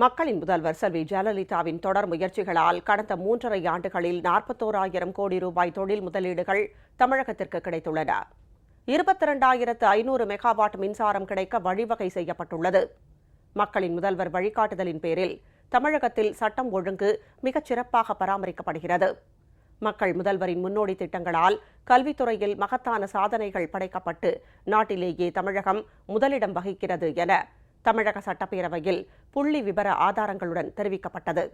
மக்களின் முதல்வர் செல்வி ஜெயலலிதாவின் தொடர் முயற்சிகளால் கடந்த 3.5 ஆண்டுகளில் 41,000 கோடி ரூபாய் தொழில் முதலீடுகள் தமிழகத்திற்கு கிடைத்துள்ளன. 22,500 மெகாவாட் மின்சாரம் கிடைக்க வழிவகை செய்யப்பட்டுள்ளது. மக்களின் முதல்வர் வழிகாட்டுதலின் பேரில் தமிழகத்தில் சட்டம் ஒழுங்கு மிகச் சிறப்பாக பராமரிக்கப்படுகிறது. மக்கள் முதல்வரின் முன்னோடி திட்டங்களால் கல்வித்துறையில் மகத்தான சாதனைகள் படைக்கப்பட்டு நாட்டிலேயே தமிழகம் முதலிடம் வகிக்கிறது என தமிழக சட்டப்பேரவையில் புள்ளி விவர ஆதாரங்களுடன் தெரிவிக்கப்பட்டது.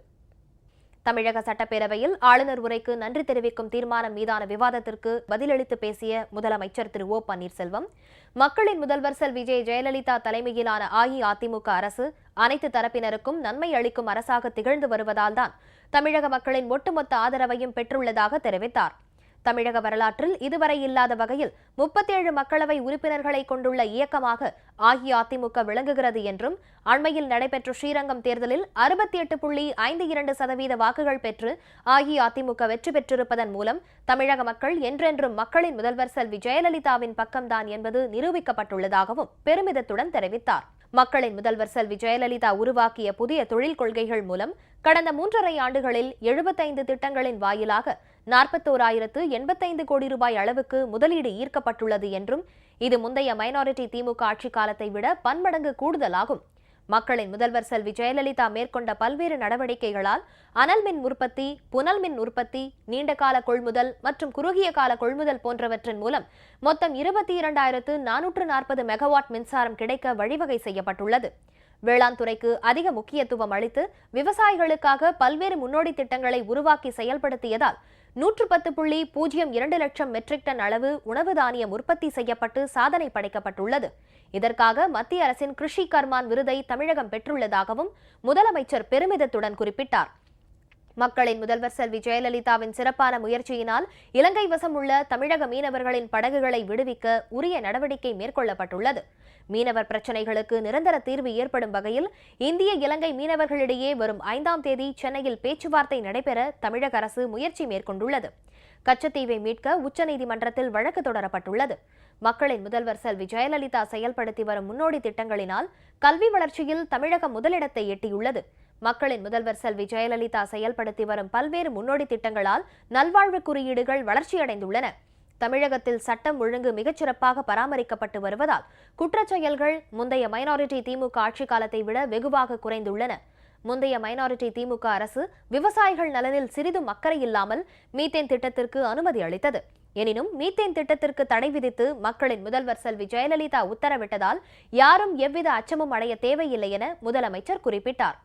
தமிழக சட்டப்பேரவையில் ஆளுநர் உரைக்கு நன்றி தெரிவிக்கும் தீர்மானம் மீதான விவாதத்திற்கு பதிலளித்து பேசிய முதலமைச்சர் திரு ஓ பன்னீர்செல்வம், மக்களின் முதல்வர் செல்வி ஜெயலலிதா தலைமையிலான அஇஅதிமுக அரசு அனைத்து தரப்பினருக்கும் நன்மை அளிக்கும் அரசாக திகழ்ந்து வருவதால்தான் தமிழக மக்களின் ஒட்டுமொத்த ஆதரவையும் பெற்றுள்ளதாக தெரிவித்தார். தமிழக வரலாற்றில் இதுவரை இல்லாத வகையில் 37 மக்களவை உறுப்பினர்களை கொண்டுள்ள இயக்கமாக அஇஅதிமுக விளங்குகிறது என்றும், அண்மையில் நடைபெற்ற ஸ்ரீரங்கம் தேர்தலில் 68.52% வாக்குகள் பெற்று அஇஅதிமுக வெற்றி பெற்றிருப்பதன் மூலம் தமிழக மக்கள் என்றென்றும் மக்களின் முதல்வர் செல்வி ஜெயலலிதாவின் பக்கம்தான் என்பது நிரூபிக்கப்பட்டுள்ளதாகவும் பெருமிதத்துடன் தெரிவித்தார். மக்களின் முதல்வர் செல்வி ஜெயலலிதா உருவாக்கிய புதிய தொழில் கொள்கைகள் மூலம் கடந்த 3.5 ஆண்டுகளில் 75 திட்டங்களின் வாயிலாக 41,085 கோடி ரூபாய் அளவுக்கு முதலீடு ஈர்க்கப்பட்டுள்ளது என்றும், இது முந்தைய மைனாரிட்டி திமுக ஆட்சி காலத்தை விட பன்மடங்கு கூடுதலாகும். மக்களின் முதல்வர் செல்வி ஜெயலலிதா மேற்கொண்ட பல்வேறு நடவடிக்கைகளால் அனல் மின் உற்பத்தி, புனல் மின் உற்பத்தி, நீண்டகால கொள்முதல் மற்றும் குறுகிய கால கொள்முதல் போன்றவற்றின் மூலம் மொத்தம் 22,440 மெகாவாட் மின்சாரம் கிடைக்க வழிவகை செய்யப்பட்டுள்ளது. வேளாண் துறைக்கு அதிக முக்கியத்துவம் அளித்து விவசாயிகளுக்காக பல்வேறு முன்னோடி திட்டங்களை உருவாக்கி செயல்படுத்தியதால் 110.02 லட்சம் மெட்ரிக் டன் அளவு உணவு தானியம் உற்பத்தி செய்யப்பட்டு சாதனை படைக்கப்பட்டுள்ளது. இதற்காக மத்திய அரசின் கிருஷி கர்மான் விருதை தமிழகம் பெற்றுள்ளதாகவும் முதலமைச்சர் பெருமிதத்துடன் குறிப்பிட்டார். மக்களின் முதல்வர் செல்வி ஜெயலலிதாவின் சிறப்பான முயற்சியினால் இலங்கை வசம் உள்ள தமிழக மீனவர்களின் படகுகளை விடுவிக்க உரிய நடவடிக்கை மேற்கொள்ளப்பட்டுள்ளது. மீனவர் பிரச்சினைகளுக்கு நிரந்தர தீர்வு ஏற்படும் வகையில் இந்திய இலங்கை மீனவர்களிடையே வரும் 5ஆம் தேதி சென்னையில் பேச்சுவார்த்தை நடைபெற தமிழக அரசு முயற்சி மேற்கொண்டுள்ளது. கச்சத்தீவை மீட்க உச்சநீதிமன்றத்தில் வழக்கு தொடரப்பட்டுள்ளது. மக்களின் முதல்வர் செல்வி ஜெயலலிதா செயல்படுத்தி வரும் முன்னோடி திட்டங்களினால் கல்வி வளர்ச்சியில் தமிழகம் முதலிடத்தை எட்டியுள்ளது. மக்களின் முதல்வர் செல்வி ஜெயலலிதா செயல்படுத்தி வரும் பல்வேறு முன்னோடி திட்டங்களால் நல்வாழ்வு குறியீடுகள் வளர்ச்சியடைந்துள்ளன. தமிழகத்தில் சட்டம் ஒழுங்கு மிகச்சிறப்பாக பராமரிக்கப்பட்டு வருவதால் குற்றச்செயல்கள் முந்தைய மைனாரிட்டி திமுக ஆட்சி காலத்தை விட வெகுவாக குறைந்துள்ளன. முந்தைய மைனாரிட்டி திமுக அரசு விவசாயிகள் நலனில் சிறிதும் அக்கறை இல்லாமல் மீத்தேன் திட்டத்திற்கு அனுமதி அளித்தது. எனினும் மீத்தேன் திட்டத்திற்கு தடை விதித்து மக்களின் முதல்வர் செல்வி ஜெயலலிதா உத்தரவிட்டதால் யாரும் எவ்வித அச்சமும் அடைய தேவையில்லை என முதலமைச்சர் குறிப்பிட்டார்.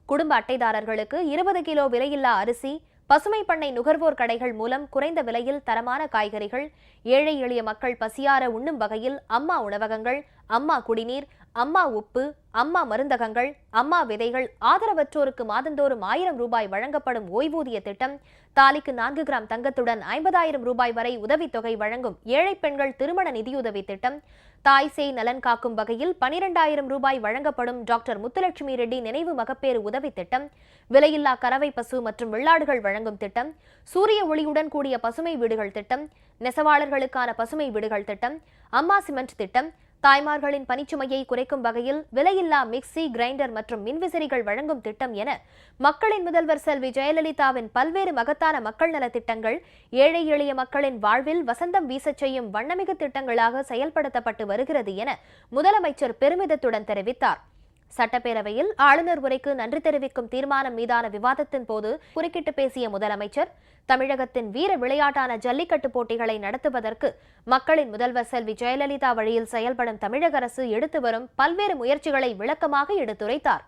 குடும்ப அட்டைதாரர்களுக்கு 20 கிலோ விலையில்லா அரிசி, பசுமை பண்ணை நுகர்வோர் கடைகள் மூலம் குறைந்த விலையில் தரமான காய்கறிகள், ஏழை எளிய மக்கள் பசியார உண்ணும் வகையில் அம்மா உணவகங்கள், அம்மா குடிநீர், அம்மா உப்பு, அம்மா மருந்தகங்கள், அம்மா விதைகள், ஆதரவற்றோருக்கு மாதந்தோறும் 1000 ரூபாய் வழங்கப்படும் ஓய்வூதிய திட்டம், தாலிக்கு 4 கிராம் தங்கத்துடன் 50,000 ரூபாய் வரை உதவித்தொகை வழங்கும் ஏழை பெண்கள் திருமண நிதியுதவி திட்டம், தாய் சேய் நலன் காக்கும் வகையில் 12,000 ரூபாய் வழங்கப்படும் டாக்டர் முத்துலட்சுமி ரெட்டி நினைவு மகப்பேறு உதவி திட்டம், விலையில்லா கறவை பசு மற்றும் வெள்ளாடுகள் வழங்கும் திட்டம், சூரிய ஒளியுடன் கூடிய பசுமை வீடுகள் திட்டம், நெசவாளர்களுக்கான பசுமை வீடுகள் திட்டம், அம்மா சிமெண்ட் திட்டம், தாய்மார்களின் பணிச்சுமையை குறைக்கும் வகையில் விலையில்லா மிக்சி, கிரைண்டர் மற்றும் மின்விசிறிகள் வழங்கும் திட்டம் என மக்களின் முதல்வர் செல்வி ஜெயலலிதாவின் பல்வேறு மகத்தான மக்கள் நல திட்டங்கள் ஏழை எளிய மக்களின் வாழ்வில் வசந்தம் வீசச் செய்யும் வண்ணமிகு திட்டங்களாக செயல்படுத்தப்பட்டு வருகிறது என முதலமைச்சர் பெருமிதத்துடன் தெரிவித்தார். சட்டப்பேரவையில் ஆளுநர் உரைக்கு நன்றி தெரிவிக்கும் தீர்மானம் மீதான விவாதத்தின் போது குறுக்கிட்டு பேசிய முதலமைச்சர், தமிழகத்தின் வீர விளையாட்டான ஜல்லிக்கட்டு போட்டிகளை நடத்துவதற்கு மக்களின் முதல்வர் செல்வி ஜெயலலிதா வழியில் செயல்படும் தமிழக அரசு எடுத்து வரும் பல்வேறு முயற்சிகளை விளக்கமாக எடுத்துரைத்தார்.